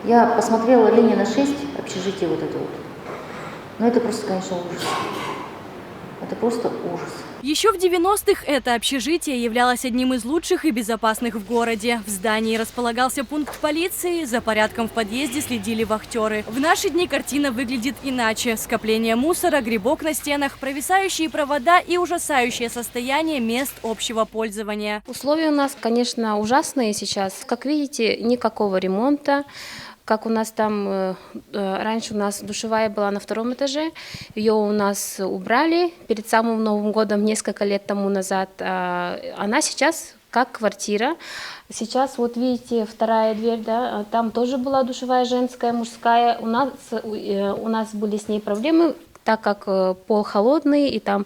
Я посмотрела Ленина 6, общежитие вот это вот. Но это просто, конечно, ужас. Это просто ужас. Еще в 90-х это общежитие являлось одним из лучших и безопасных в городе. В здании располагался пункт полиции, за порядком в подъезде следили вахтеры. В наши дни картина выглядит иначе. Скопление мусора, грибок на стенах, провисающие провода и ужасающее состояние мест общего пользования. Условия у нас, конечно, ужасные сейчас. Как видите, никакого ремонта. Как у нас там, раньше у нас душевая была на 2-м этаже, ее у нас убрали перед самым Новым годом, несколько лет тому назад. Она сейчас как квартира. Сейчас, вот видите, 2-я дверь, да, там тоже была душевая женская, мужская. У нас были с ней проблемы, так как пол холодный и там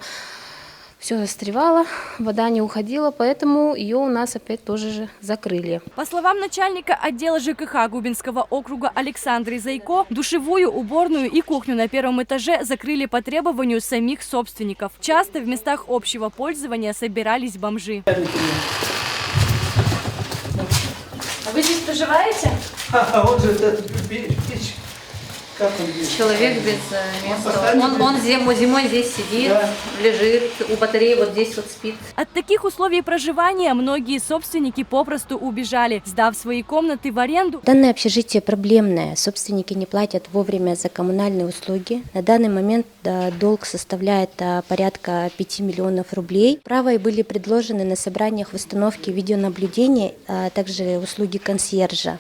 все застревало, вода не уходила, поэтому ее у нас опять тоже же закрыли. По словам начальника отдела ЖКХ Губинского округа Александры Зайко, душевую, уборную и кухню на 1-м этаже закрыли по требованию самих собственников. Часто в местах общего пользования собирались бомжи. А вы здесь проживаете? он же этот печь. Как он здесь? Человек без места. Он зимой здесь сидит, да, лежит, у батареи вот здесь вот спит. От таких условий проживания многие собственники попросту убежали, сдав свои комнаты в аренду. Данное общежитие проблемное. Собственники не платят вовремя за коммунальные услуги. На данный момент долг составляет порядка 5 миллионов рублей. Правые были предложены на собраниях в установке видеонаблюдения, а также услуги консьержа.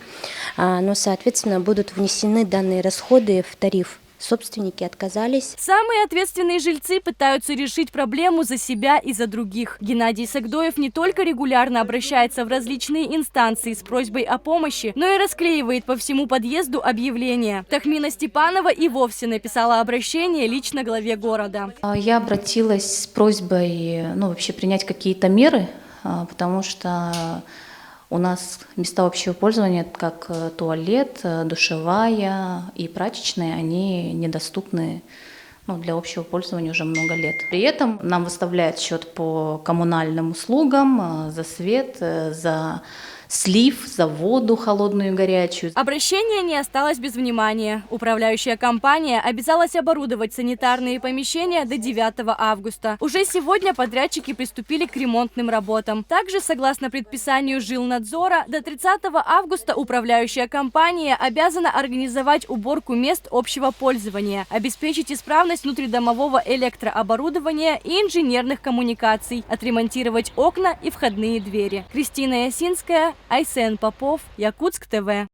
Но, соответственно, будут внесены данные расходы в тариф. Собственники отказались. Самые ответственные жильцы пытаются решить проблему за себя и за других. Геннадий Сагдоев не только регулярно обращается в различные инстанции с просьбой о помощи, но и расклеивает по всему подъезду объявления. Тахмина Степанова и вовсе написала обращение лично главе города. Я обратилась с просьбой вообще принять какие-то меры, потому что у нас места общего пользования, как туалет, душевая и прачечная, они недоступны для общего пользования уже много лет. При этом нам выставляют счет по коммунальным услугам, за свет, за слив, за воду холодную и горячую. Обращение не осталось без внимания. Управляющая компания обязалась оборудовать санитарные помещения до 9 августа. Уже сегодня подрядчики приступили к ремонтным работам. Также, согласно предписанию Жилнадзора, до 30 августа управляющая компания обязана организовать уборку мест общего пользования, обеспечить исправность внутридомового электрооборудования и инженерных коммуникаций, отремонтировать окна и входные двери. Кристина Ясинская, Айсен Попов, Якутск ТВ.